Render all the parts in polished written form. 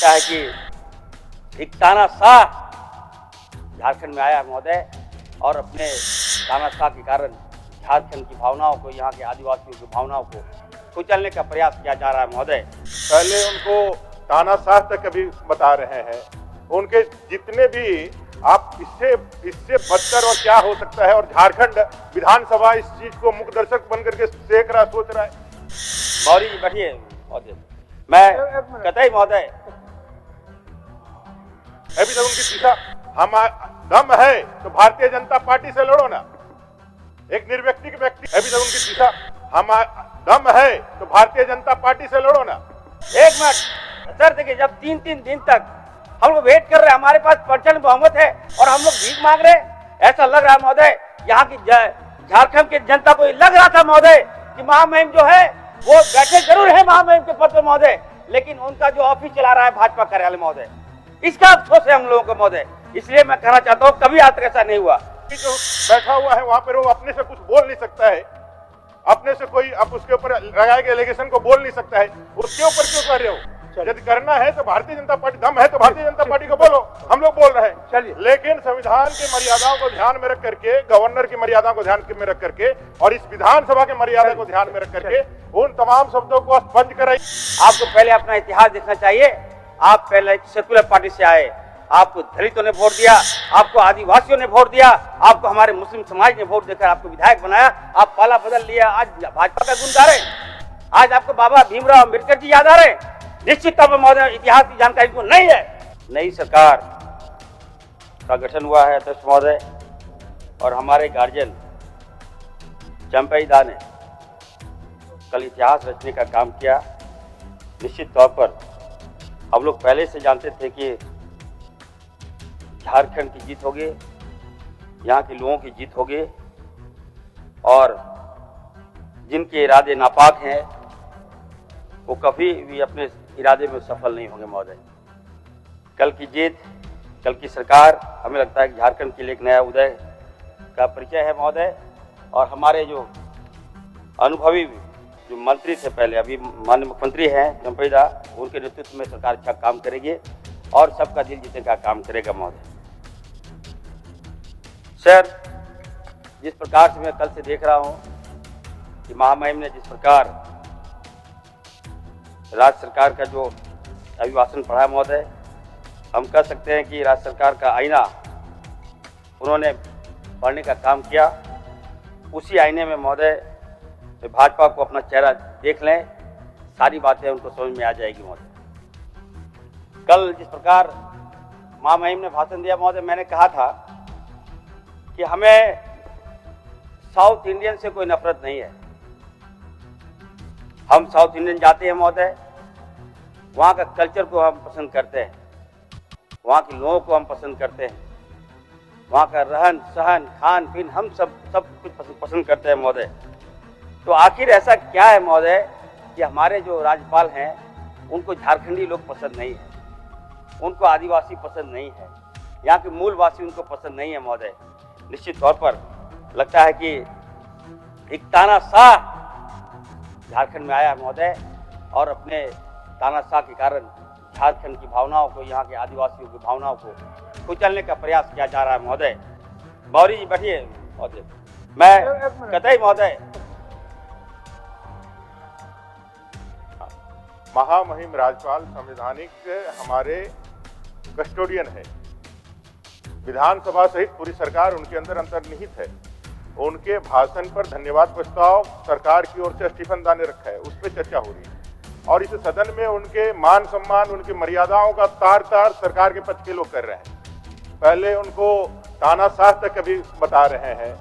लगता है कि एक तानाशाह झारखंड में आया महोदय और अपने तानाशाह के कारण झारखंड की भावनाओं को, यहाँ के आदिवासियों की भावनाओं को कुचलने का प्रयास किया जा रहा है महोदय। पहले उनको तानाशाह तक अभी बता रहे हैं, उनके जितने भी आप इससे बदतर और क्या हो सकता है, और झारखंड विधानसभा इस चीज को मुख्य दर्शक बन करके देख रहा, सोच रहा है। गौरी जी बैठिए महोदय, मैं कतई महोदय अभी तक उनकी दिशा, हम दम है तो भारतीय जनता पार्टी से लड़ो ना, एक निर्व्यक्तिक व्यक्ति। अभी तक उनकी दिशा, हम दम है तो भारतीय जनता पार्टी से लड़ो ना। एक मिनट सर, देखिए जब 3-3 दिन तक हम लोग वेट कर रहे हैं, हमारे पास प्रचंड बहुमत है और हम लोग भीख मांग रहे हैं, ऐसा लग रहा है महोदय यहाँ की झारखंड की जनता को लग रहा था महोदय कि महामहिम जो है वो बैठे जरूर है महामहिम के पद पर महोदय, लेकिन उनका जो ऑफिस चला रहा है भाजपा कार्यालय महोदय, इसका अफसोस है हम लोगों को महोदय। इसलिए मैं कहना चाहता हूँ कभी आज तक ऐसा नहीं हुआ। जो बैठा हुआ है वहां पर वो अपने से कुछ बोल नहीं सकता है, अपने से कोई अब उसके ऊपर लगाए गए एलिगेशन को बोल नहीं सकता है, उसके ऊपर क्यों कर रहे हो? यदि करना है तो भारतीय जनता पार्टी, दम है तो भारतीय जनता पार्टी को बोलो, हम लोग बोल रहे हैं। चलिए, लेकिन संविधान की मर्यादाओं को ध्यान में रख करके, गवर्नर की मर्यादा को ध्यान में रख करके और इस विधानसभा की मर्यादा को ध्यान में रख करके उन तमाम शब्दों को स्पष्ट कराइए। आपको पहले अपना इतिहास देखना चाहिए। आप पहले सेकुलर पार्टी से आए, आपको दलितों ने वोट दिया, आपको आदिवासियों ने वोट दिया, आपको हमारे मुस्लिम समाज ने वोट देकर आपको विधायक बनाया, आप पाला बदल लिया, आज भाजपा का गुण गा रहे हैं। आज आपको बाबा भीमराव अम्बेडकर जी याद आ रहे हैं। निश्चित तौर पर महोदय इतिहास की जानकारी को नहीं है। नई सरकार का गठन हुआ है अध्यक्ष महोदय, और हमारे गार्जियन चंपई दा ने कल इतिहास रचने का काम किया। निश्चित तौर पर हम लोग पहले से जानते थे कि झारखंड की जीत होगी, यहाँ के लोगों की जीत होगी, और जिनके इरादे नापाक हैं वो कभी भी अपने इरादे में सफल नहीं होंगे महोदय। कल की जीत, कल की सरकार हमें लगता है कि झारखंड के लिए एक नया उदय का परिचय है महोदय। और हमारे जो अनुभवी जो मंत्री थे पहले, अभी माननीय मुख्यमंत्री हैं चंपई दा, उनके नेतृत्व में सरकार अच्छा काम करेगी और सबका दिल जीतने का काम करेगा महोदय। सर, जिस प्रकार से मैं कल से देख रहा हूं कि महामहिम ने जिस प्रकार राज्य सरकार का जो अभिभाषण पढ़ा महोदय, हम कह सकते हैं कि राज्य सरकार का आईना उन्होंने पढ़ने का काम किया। उसी आईने में महोदय भाजपा को अपना चेहरा देख लें, सारी बातें उनको समझ में आ जाएगी महोदय। कल जिस प्रकार महामहिम ने भाषण दिया महोदय, मैंने कहा था कि हमें साउथ इंडियन से कोई नफरत नहीं है। हम साउथ इंडियन जाते हैं महोदय, वहाँ का कल्चर को हम पसंद करते हैं, वहाँ के लोगों को हम पसंद करते हैं, वहाँ का रहन सहन खान पीन हम सब कुछ पसंद करते हैं महोदय। तो आखिर ऐसा क्या है महोदय कि हमारे जो राज्यपाल हैं उनको झारखंडी लोग पसंद नहीं है, उनको आदिवासी पसंद नहीं है, यहाँ के मूलवासी उनको पसंद नहीं है महोदय। निश्चित तौर पर लगता है कि एक तानाशाह झारखंड में आया महोदय और अपने तानाशाह के कारण झारखंड की भावनाओं को, यहाँ के आदिवासियों की भावनाओं को कुचलने का प्रयास किया जा रहा है महोदय। गौरी जी बैठिए महोदय, मैं कतई महोदय महामहिम राज्यपाल संवैधानिक हमारे कस्टोडियन है, विधानसभा सहित पूरी सरकार उनके अंदर अंतर्निहित है। उनके भाषण पर धन्यवाद प्रस्ताव सरकार की ओर से स्टीफन दा ने रखा है, उस पर चर्चा हो रही है और इस सदन में उनके मान सम्मान, उनकी मर्यादाओं का तार तार सरकार के पक्ष के लोग कर रहे हैं। पहले उनको तानाशाह तक अभी बता रहे हैं,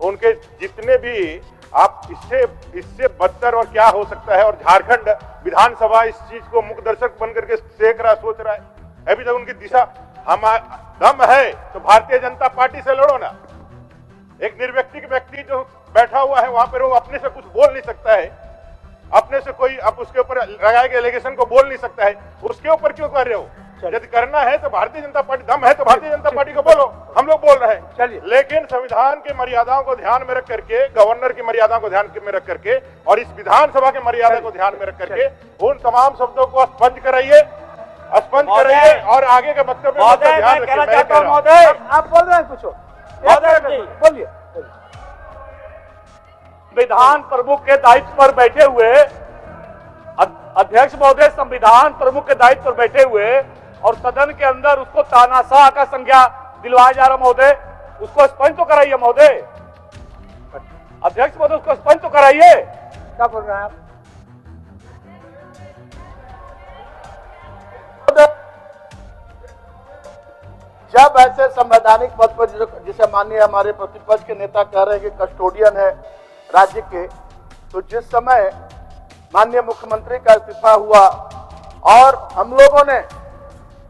उनके जितने भी आप इससे बदतर और क्या हो सकता है, और झारखंड विधानसभा इस चीज को मुख्य दर्शक बन करके देख रहा, सोच रहा है। अभी तक उनकी दिशा, हम दम है तो भारतीय जनता पार्टी से लड़ो ना, एक निर्व्यक्तिक व्यक्ति जो बैठा हुआ है वहां पर वो अपने से कुछ बोल नहीं सकता है, अपने से कोई अब उसके ऊपर लगाए गए एलिगेशन को बोल नहीं सकता है, उसके ऊपर क्यों कर रहे हो? यदि करना है तो भारतीय जनता पार्टी, दम है तो भारतीय जनता पार्टी को बोलो, हम लोग बोल रहे हैं। चलिए, लेकिन संविधान की मर्यादाओं को ध्यान में रख करके, गवर्नर की मर्यादा को ध्यान में रख करके और इस विधानसभा की मर्यादा को ध्यान में रख करके उन तमाम शब्दों को स्पष्ट कराइए, स्पष्ट के रहिए और आगे के वक्तव्य में महोदय, ध्यान मैं रखिए। कहना मैं चाहता हूं कह रहा हूं। महोदय, आप बोल रहे हैं कुछ महोदय जी। बोलिए। संविधान प्रमुख के दायित्व पर बैठे हुए अध्यक्ष महोदय संविधान प्रमुख के दायित्व पर बैठे हुए और सदन के अंदर उसको तानाशाह का संज्ञा दिलवाया जा रहा महोदय, उसको स्पष्ट तो कराइए महोदय। अध्यक्ष महोदय उसको स्पष्ट तो कराइए। क्या बोल रहे हैं आप? जब ऐसे संवैधानिक पद पर जिसे माननीय हमारे प्रतिपक्ष के नेता कह रहे हैं कि कस्टोडियन है राज्य के, तो जिस समय माननीय मुख्यमंत्री का इस्तीफा हुआ और हम लोगों ने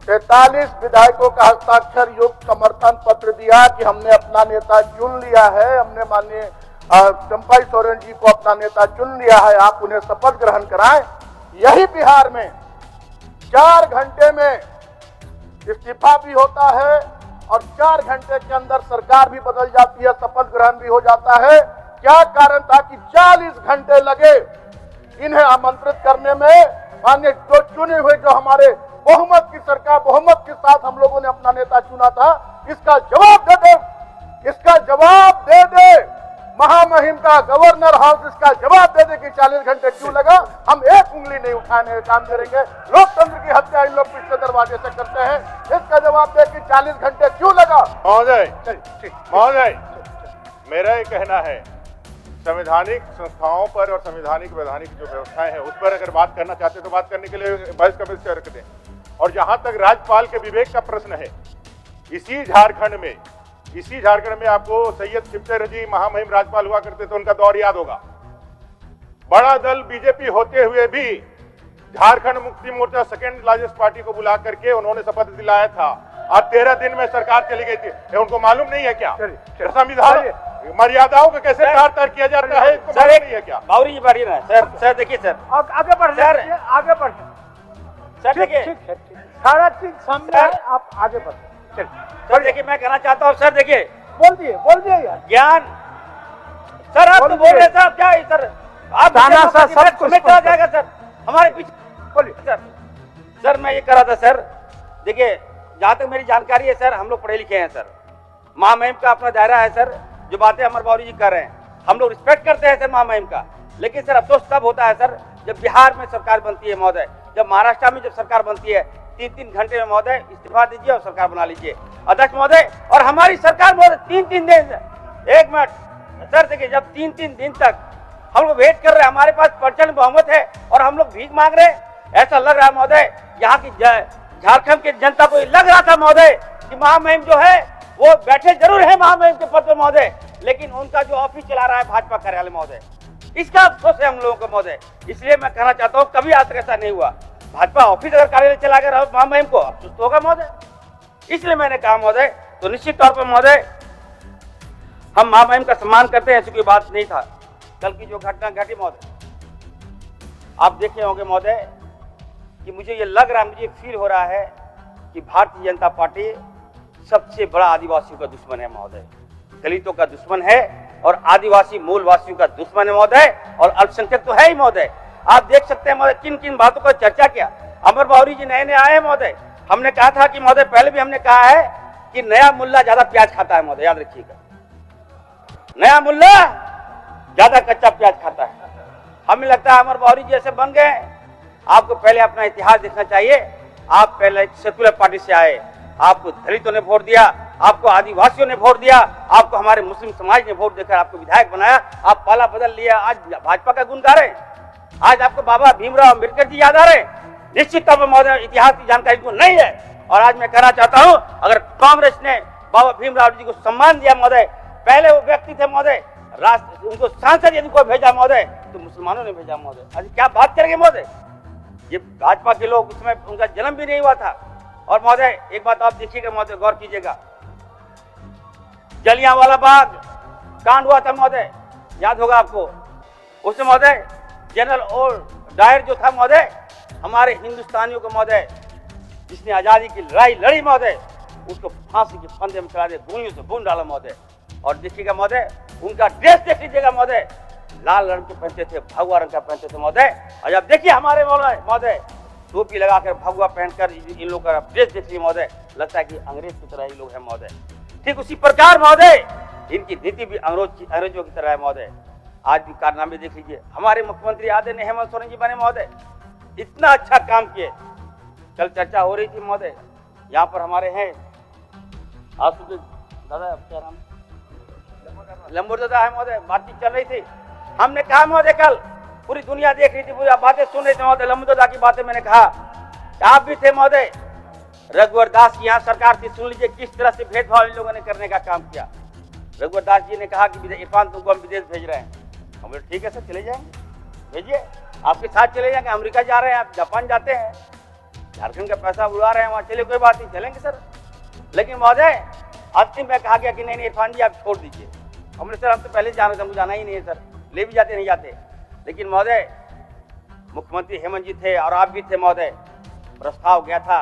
43 विधायकों का हस्ताक्षर युक्त समर्थन पत्र दिया कि हमने अपना नेता चुन लिया है, हमने माननीय चंपाई सोरेन जी को अपना नेता चुन लिया है, आप उन्हें शपथ ग्रहण कराएं। यही बिहार में 4 घंटे में इस्तीफा भी होता है और 4 घंटे के अंदर सरकार भी बदल जाती है, शपथ ग्रहण भी हो जाता है। क्या कारण था कि 40 घंटे लगे इन्हें आमंत्रित करने में? माननीय जो चुने हुए जो हमारे बहुमत की सरकार, बहुमत के साथ हम लोगों ने अपना नेता चुना था, इसका जवाब दे दे, इसका जवाब दे दे महामहिम का गवर्नर हाउस, इसका जवाब दे दे कि 40 घंटे क्यों लगा। हम एक उंगली नहीं उठाने का काम करेंगे। लोकतंत्र की हत्या इन लोग पिछले दरवाजे से करते हैं, इसका जवाब दे कि 40 घंटे क्यों लगा। महोदय, मेरा ये कहना है, संवैधानिक संस्थाओं पर और संवैधानिक वैधानिक जो व्यवस्थाएं हैं उस पर अगर बात करना चाहते हैं तो बात करने के लिए बहस का विषय रख दें। और जहां तक राज्यपाल के विवेक का प्रश्न है, इसी झारखंड में आपको सैयद शिवचरण जी महामहिम राज्यपाल हुआ करते थे, उनका दौर याद होगा। बड़ा दल बीजेपी होते हुए भी Jharkhand Mukti Morcha second largest party को बुला करके उन्होंने शपथ दिलाया था। आज 13 दिन में सरकार चली गई थी, उनको मालूम नहीं है क्या संविधान मर्यादाओं को कैसे तार किया जाता है, इसको मालूम नहीं है क्या? बावरी जी बढ़िए ना सर देखिए सर, आगे बढ़ सर, आगे बढ़ सर देखिए, ठीक है, सारा चीज सामने है, आप आगे बढ़। सर देखिए, मैं कहना चाहता हूँ सर, देखिए बोल दिए यार। ज्ञान सर, आप तो बोल रहे हैं सर, क्या है सर, आप सब कुछ चला जाएगा सर, हमारे पीछे बोलिए सर। मैं ये कह रहा था सर, देखिए जहाँ तक मेरी जानकारी है सर, हम लोग पढ़े लिखे हैं सर, महामहिम का अपना दायरा है सर, जो बातें अमर बावरी जी कर रहे हैं हम लोग रिस्पेक्ट करते हैं सर महामहिम का। लेकिन सर अफसोस तब होता है सर जब बिहार में सरकार बनती है महोदय, जब महाराष्ट्र में जब सरकार बनती है, 3-3 घंटे में महोदय इस्तीफा दीजिए और सरकार बना लीजिए अध्यक्ष महोदय। और हमारी सरकार महोदय 3-3 दिन, 1 मिनट सर देखिए, जब 3-3 दिन तक हम लोग वेट कर रहे हैं, हमारे पास प्रचंड बहुमत है और हम लोग भीख मांग रहे हैं, ऐसा लग रहा है महोदय यहाँ की झारखंड की जनता को लग रहा था महोदय कि महामहिम जो है वो बैठे जरूर है महामहिम के पद पर महोदय, लेकिन उनका जो ऑफिस चला रहा है भाजपा कार्यालय महोदय, इसका अफसोस है हम लोगों को महोदय। इसलिए मैं कहना चाहता हूँ कभी आज तक ऐसा नहीं हुआ, भाजपा ऑफिस अगर कार्यालय चला गया महामहिम को अफसोस तो होगा महोदय। इसलिए मैंने कहा महोदय, तो निश्चित तौर पर महोदय हम महामहिम का सम्मान करते हैं, ऐसी कोई बात नहीं था। कल की जो घटना घटी महोदय, आप देखे होंगे महोदय कि मुझे ये लग रहा है, मुझे फील हो रहा है कि भारतीय जनता पार्टी सबसे बड़ा आदिवासियों का दुश्मन है महोदय, दलितों का दुश्मन है और आदिवासी मूलवासियों का दुश्मन है महोदय, और अल्पसंख्यक तो है ही महोदय। आप देख सकते हैं महोदय किन किन बातों पर चर्चा किया। अमर बावरी जी नए आए हैं महोदय, हमने कहा था कि महोदय, पहले भी हमने कहा है कि नया मुल्ला ज्यादा प्याज खाता है महोदय, याद रखिएगा, नया मुल्ला ज्यादा कच्चा प्याज खाता है। हमें लगता है अमर बावरी जी ऐसे बन गए। आपको पहले अपना इतिहास देखना चाहिए। आप पहले एक सेकुलर पार्टी से आए, आपको दलितों ने वोट दिया, आपको आदिवासियों ने वोट दिया, आपको हमारे मुस्लिम समाज ने वोट देकर आपको विधायक बनाया, आप पाला बदल लिया, आज भाजपा का गुण गा रहे हैं। आज आपको बाबा भीमराव अम्बेडकर जी याद आ रहे हैं। निश्चित तौर पर महोदय इतिहास की जानकारी को नहीं है, और आज मैं कहना चाहता हूं, अगर कांग्रेस ने बाबा भीमराव जी को सम्मान दिया महोदय, पहले वो व्यक्ति थे महोदय, राष्ट्र उनको सांसद यदि को भेजा महोदय तो मुसलमानों ने भेजा महोदय। आज क्या बात करेंगे महोदय, ये भाजपा के लोग, उसमें उनका जन्म भी नहीं हुआ था। और महोदय एक बात आप देखिएगा महोदय, गौर कीजिएगा, जलियांवाला बाग कांड हुआ था महोदय, याद होगा आपको। उसमें महोदय जनरल और डायर जो था महोदय, हमारे हिंदुस्तानियों को महोदय, जिसने आजादी की लड़ाई लड़ी महोदय, उसको फांसी के फंदे में चढ़ा दे, गोलियों से भून डाला महोदय। और देखिएगा महोदय, उनका ड्रेस देख लीजिएगा महोदय, लाल रंग के पहनते थे, भगवा रंग का पहनते थे महोदय। और अब देखिए हमारे महोदय टोपी लगाकर भगवा पहनकर इन लोग का ड्रेस देखिए महोदय, लगता है कि अंग्रेज की तरह ये लोग हैं महोदय। ठीक उसी प्रकार महोदय इनकी नीति भी अंग्रेजों की तरह है महोदय। आज भी कारनामे देख लीजिए, हमारे मुख्यमंत्री आदरणीय हेमंत सोरेन जी बने महोदय, इतना अच्छा काम किए। कल चर्चा हो रही थी महोदय, यहाँ पर हमारे हैं आसुद दादा, क्या नाम, लंबोर दादा है महोदय, बातचीत चल रही थी। हमने कहा महोदय, कल पूरी दुनिया देख रही थी, पूरी बातें सुन रही थी महोदय, लंबोर दादा की बातें। मैंने कहा आप भी थे महोदय, रघुवर दास की यहाँ सरकार थी, सुन लीजिए किस तरह से भेदभाव इन लोगों ने करने का काम किया। रघुवर दास जी ने कहा कि इरफान तुमको हम विदेश भेज रहे हैं। हम बोले ठीक है सर, चले जाएंगे, भेजिए, आपके साथ चले जाएंगे। अमेरिका जा रहे हैं, आप जापान जाते हैं, झारखंड का पैसा उड़ा रहे हैं वहाँ, चलिए कोई बात नहीं, चलेंगे सर। लेकिन महोदय अंतिम में कहा गया कि नहीं इरफान जी आप छोड़ दीजिए। हमने सर हम तो पहले जाना था, हमको जाना ही नहीं है सर, ले भी जाते नहीं जाते। लेकिन महोदय मुख्यमंत्री हेमंत जी थे और आप भी थे महोदय, प्रस्ताव गया था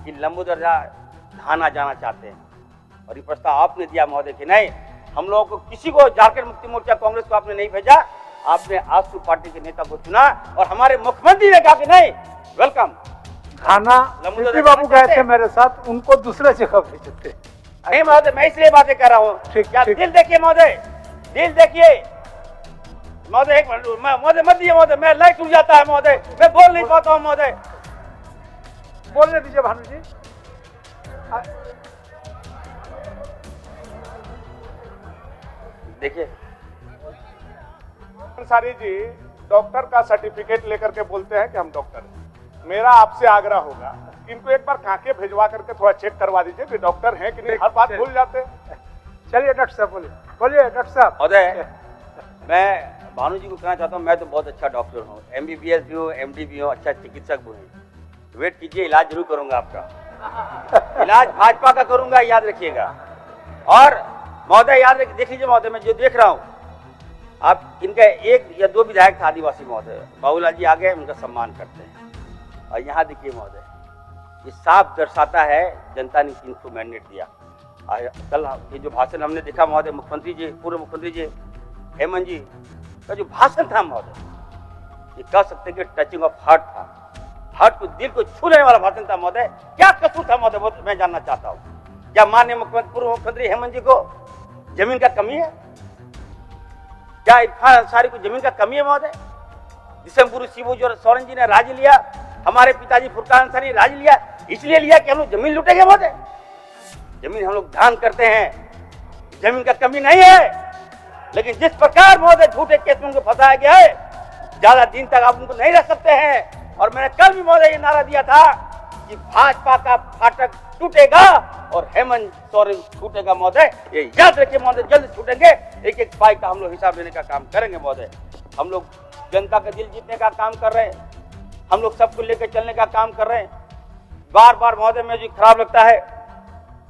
कि लंबोदर धाना जाना चाहते हैं, और ये प्रस्ताव आपने दिया महोदय कि नहीं, हम लोगों को किसी को झारखंड मुक्ति मोर्चा कांग्रेस को आपने नहीं भेजा, आपने आजसू पार्टी के नेता को चुना, और हमारे मुख्यमंत्री ने कहा कि नहीं वेलकम। खाना सीपी बाबू गए थे मेरे साथ, उनको दूसरे जगह भेजे थे। नहीं महोदय, मैं इसलिए बातें कर रहा हूँ, क्या दिल देखिए महोदय, दिल देखिए महोदय। एक मिनट महोदय मत दिए महोदय, मैं लाइट उड़ जाता है महोदय, मैं बोल नहीं पाता हूँ महोदय। बोलने दीजिए भानु जी। देखिए अंसारी जी डॉक्टर का सर्टिफिकेट लेकर के बोलते हैं कि हम डॉक्टर हैं। मेरा आपसे आग्रह होगा इनको एक बार कांके भिजवा करके थोड़ा चेक करवा दीजिए कि डॉक्टर हैं कि नहीं, हर बात भूल जाते हैं। चलिए डॉक्टर साहब बोलिए, बोलिए डॉक्टर साहब। महोदय मैं भानु जी को कहना चाहता हूँ, मैं तो बहुत अच्छा डॉक्टर हूँ, MBBS भी हूँ, MD भी हूँ, अच्छा चिकित्सक भी हूँ। वेट कीजिए, इलाज जरूर करूंगा आपका, इलाज भाजपा का करूंगा, याद रखिएगा। और महोदय याद देख लीजिए महोदय, मैं जो देख रहा हूँ, आप इनका 1 या 2 विधायक था आदिवासी महोदय, बाबूलाल जी आ गए, उनका सम्मान करते हैं। और यहाँ देखिए महोदय, ये साफ दर्शाता है जनता ने किनको मैंडेट दिया। कल ये जो भाषण हमने देखा महोदय, मुख्यमंत्री जी, पूर्व मुख्यमंत्री जी हेमंत जी का जो भाषण था महोदय, ये कह सकते कि टचिंग ऑफ हार्ट था, हार्ट को, दिल को छू लेने वाला भाषण था महोदय। क्या कसूर था महोदय, वो मैं जानना चाहता हूँ। क्या माननीय मुख्यमंत्री, पूर्व मुख्यमंत्री हेमंत जी को जमीन का कमी है? क्या इरफान अंसारी को जमीन का कमी है महोदय? दिसंबर शिबू जो सोरेन जी ने राज्य लिया, हमारे पिताजी फुरकान अंसारी ने राज्य लिया, इसलिए लिया कि हम लोग जमीन लूटेंगे महोदय? जमीन हम लोग दान करते हैं, जमीन का कमी नहीं है। लेकिन जिस प्रकार महोदय झूठे केस में उनको फंसाया गया है, ज्यादा दिन तक आप उनको नहीं रख सकते हैं। और मैंने कल भी महोदय ये नारा दिया था कि भाजपा का फाटक टूटेगा और हेमंत सोरेन छूटेगा महोदय, ये याद रखिए महोदय, जल्द छूटेंगे। एक एक पाई का हम लोग हिसाब लेने का काम करेंगे महोदय। हम लोग जनता का दिल जीतने का काम कर रहे हैं, हम लोग सबको लेकर चलने का काम कर रहे हैं। बार बार महोदय मुझे खराब लगता है,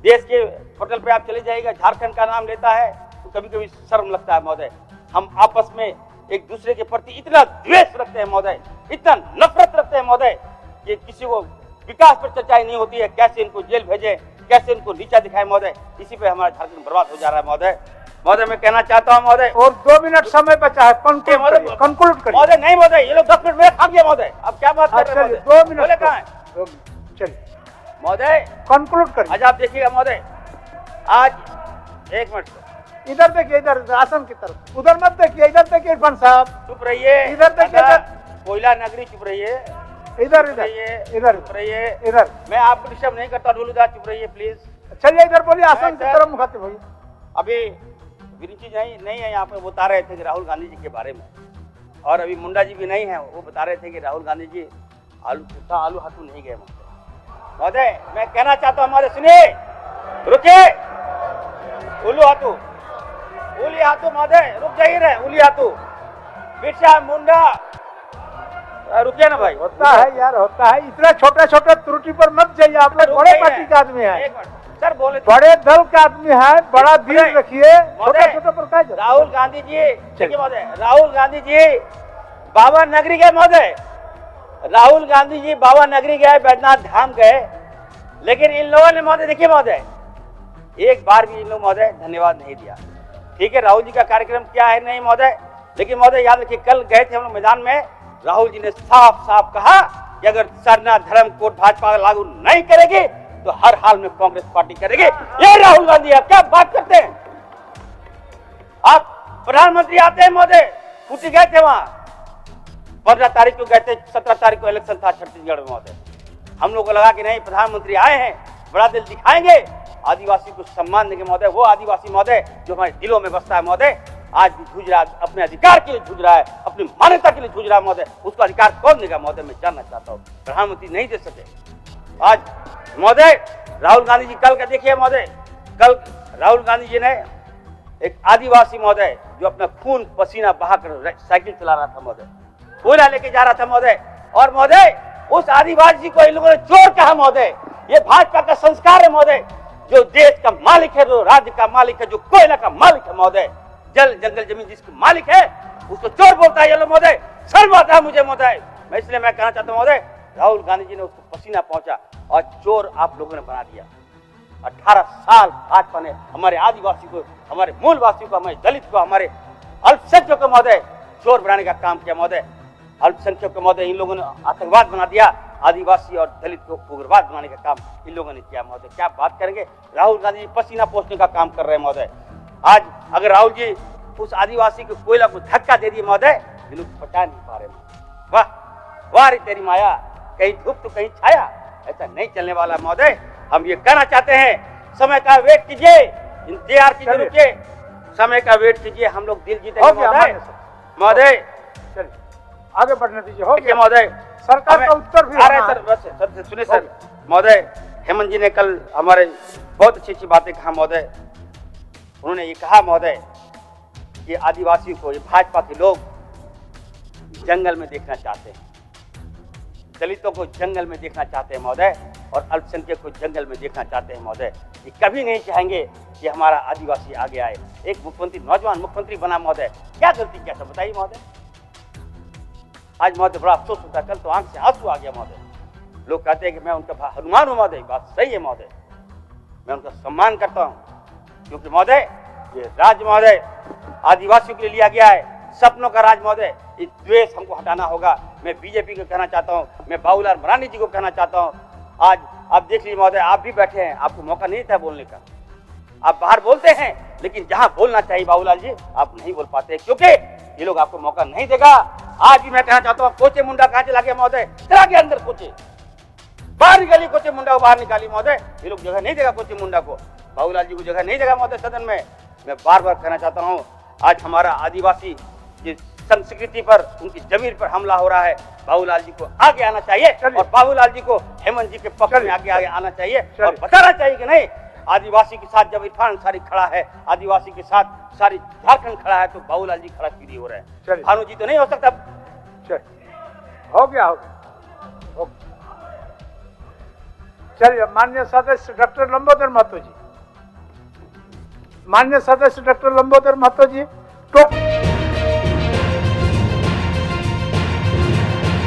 देश के पटल पे आप चले जाइएगा, झारखंड का नाम लेता है तो कभी कभी शर्म लगता है महोदय। हम आपस में एक दूसरे के प्रति इतना द्वेष रखते हैं महोदय, इतना नफरत रखते हैं महोदय, कि किसी को विकास पर चर्चा ही नहीं होती है, कैसे इनको जेल भेजे, कैसे इनको नीचा दिखाए महोदय। इसी पे हमारा झारखंड बर्बाद हो जा रहा है महोदय। महोदय मैं कहना चाहता हूँ महोदय, और 2 मिनट समय बचा है, कंक्लूड करिए महोदय। नहीं महोदय, ये लोग 10 मिनट में खा गया महोदय, अब क्या बात कर रहे हैं? 2 मिनट बोले कहाँ है चलिए महोदय, कंक्लूड करिए। आज आप देखिएगा महोदय, आज 1 मिनट इधर देखिए, इधर आसन की तरफ, उधर मत देखिए, इधर देखिए इरफान साहब, चुप रहिए। इधर देखिए, कोयला नगरी चुप रहिए, इधर चुप रहिए, इधर चुप रहिए। इधर मैं आपको डिस्टर्ब नहीं करता, ढोलूदा चुप रहिए प्लीज। चलिए इधर बोलिए, आसन की तरफ मुखातिब होइए। अभी विरिंची नहीं है यहाँ पे, वो बता रहे थे कि राहुल गांधी जी के बारे में, और अभी मुंडा जी भी नहीं है, वो बता रहे थे कि राहुल गांधी जी आलू हाथू नहीं गए महोदय। मैं कहना चाहता हूँ हमारे, सुनिए, रुकिए, उल्लू हाथू, उली हाथू महोदय, रुक जाइए रे, उली हाथू, बिरसा मुंडा, रुकिए ना भाई। होता है यार, होता है, इतना छोटे छोटे त्रुटि पर मत जाइए, आप लोग बड़े पार्टी के आदमी है, सर बोले, बड़े दल के आदमी है, बड़ा दिल रखिए, छोटे छोटे पर क्या। राहुल गांधी जी, देखिए महोदय, राहुल गांधी जी बाबा नगरी गए महोदय, राहुल गांधी जी बाबा नगरी गए, बैद्यनाथ धाम गए, लेकिन इन लोगों ने महोदय, देखिए महोदय, एक बार भी इन लोग महोदय धन्यवाद नहीं दिया। ठीक है, राहुल जी का कार्यक्रम क्या है नहीं महोदय, लेकिन महोदय याद रखिए, कल गए थे हम लोग मैदान में, राहुल जी ने साफ साफ कहा कि अगर सरना धर्म कोड भाजपा लागू नहीं करेगी तो हर हाल में कांग्रेस पार्टी करेगी। ये राहुल गांधी है, क्या बात करते हैं आप? प्रधानमंत्री आते हैं महोदय, छुट्टी गए थे वहां, 15 तारीख को गए थे, 17 तारीख को इलेक्शन था छत्तीसगढ़ में महोदय। हम लोग को लगा कि नहीं, प्रधानमंत्री आए हैं, बड़ा दिल दिखाएंगे, आदिवासी को सम्मान देंगे महोदय। वो आदिवासी महोदय जो हमारे दिलों में बसता है महोदय, आज भी जूझ रहा है, अपने अधिकार के लिए जूझ रहा है, अपनी मान्यता के लिए जूझ रहा है महोदय। उसका अधिकार कौन देगा महोदय, मैं जानना चाहता हूँ। प्रधानमंत्री नहीं दे सके। आज महोदय राहुल गांधी जी कल का देखिए महोदय, कल राहुल गांधी जी ने एक आदिवासी महोदय जो अपना खून पसीना बहाकर साइकिल चला रहा था महोदय, कोयला लेके जा रहा था महोदय, और महोदय उस आदिवासी को इन लोगों ने चोर कहा महोदय। ये भाजपा का संस्कार है महोदय। जो देश का मालिक है, जो राज्य का मालिक है, जो कोयला का मालिक है महोदय, जल जंगल जमीन जिसका मालिक है, उसको चोर बोलता है ये लोग महोदय। शर्म आता है मुझे महोदय। मैं इसलिए मैं कहना चाहता हूँ महोदय, राहुल गांधी जी ने उसको पसीना पहुंचा और चोर आप लोगों ने बना दिया। 18 साल भाजपा ने हमारे आदिवासी को, हमारे मूलवासियों को, हमारे दलित को, हमारे अल्पसंख्यकों को महोदय चोर बनाने का काम किया महोदय। अल्पसंख्यक को महोदय इन लोगों ने आतंकवाद बना दिया, आदिवासी और दलित को उग्रवाद बनाने का काम इन लोगों ने किया महोदय। क्या बात करेंगे? राहुल गांधी जी पसीना पोंछने का काम कर रहे हैं महोदय। आज अगर राहुल जी उस आदिवासी को कोयला को धक्का दे दिए महोदय, ये लोग पचा नहीं पा रहे। वाह वाह रे तेरी माया, कहीं धूप तो कहीं छाया, ऐसा नहीं चलने वाला महोदय। हम ये कहना चाहते हैं, समय का वेट कीजिए, इंतजार कीजिए, रुकिए, समय का वेट कीजिए, हम लोग दिल जीतेंगे महोदय। महोदय आगे बढ़ने दीजिए। हो गया महोदय, सरकार का उत्तर भी सर बस सुनिए सर। महोदय हेमंत जी ने कल हमारे बहुत अच्छी अच्छी बातें कहा महोदय। उन्होंने ये कहा महोदय कि आदिवासियों को, ये भाजपा के लोग जंगल में देखना चाहते हैं, दलितों को जंगल में देखना चाहते हैं महोदय, और अल्पसंख्यक को जंगल में देखना चाहते हैं महोदय। ये कभी नहीं चाहेंगे कि हमारा आदिवासी आगे आए। एक मुख्यमंत्री, नौजवान मुख्यमंत्री बना महोदय, क्या गलती किया था बताइए महोदय। आज महोदय बड़ा अफसोस होता है, कल तो आंख से आंसू आ गया महोदय। लोग कहते हैं कि मैं उनका हनुमान हूं महोदय, बात सही है महोदय, मैं उनका सम्मान करता हूं, क्योंकि महोदय ये राज्य महोदय आदिवासियों के लिए लिया गया है, सपनों का राज महोदय। इस द्वेष हमको हटाना होगा। मैं बीजेपी को कहना चाहता हूं, मैं बाबूलाल मरांडी जी को कहना चाहता हूं, आज आप देख लीजिए महोदय, आप भी बैठे हैं, आपको मौका नहीं था बोलने का, आप बाहर बोलते हैं, लेकिन जहां बोलना चाहिए बाबूलाल जी आप नहीं बोल पाते, क्योंकि ये लोग आपको मौका नहीं देगा। आज भी मैं कहना चाहता हूँ, कोचे मुंडा कहाँ चला गया महोदय? चला गया अंदर कोचे, बाहर निकाली कोचे मुंडा को, बाहर निकाली महोदय। ये लोग जगह नहीं देगा कोचे मुंडा को, बाबूलाल जी को जगह नहीं देगा महोदय सदन में। मैं बार बार कहना चाहता हूँ, आज हमारा आदिवासी जिस संस्कृति पर, उनकी जमीन पर हमला हो रहा है, बाबूलाल जी को आगे आना चाहिए, और बाबूलाल जी को हेमंत जी के पक्ष में आगे आना चाहिए, और बताना चाहिए कि नहीं, आदिवासी के साथ जब इरफान अंसारी खड़ा है, आदिवासी के साथ सारी झारखंड खड़ा है, तो बाबूलाल जी खड़ा क्यों हो रहे हैं? भानु जी तो नहीं हो सकता। हो गया। चलिए, माननीय सदस्य डॉक्टर लंबोदर महतो जी, माननीय सदस्य डॉक्टर लंबोदर महतो जी,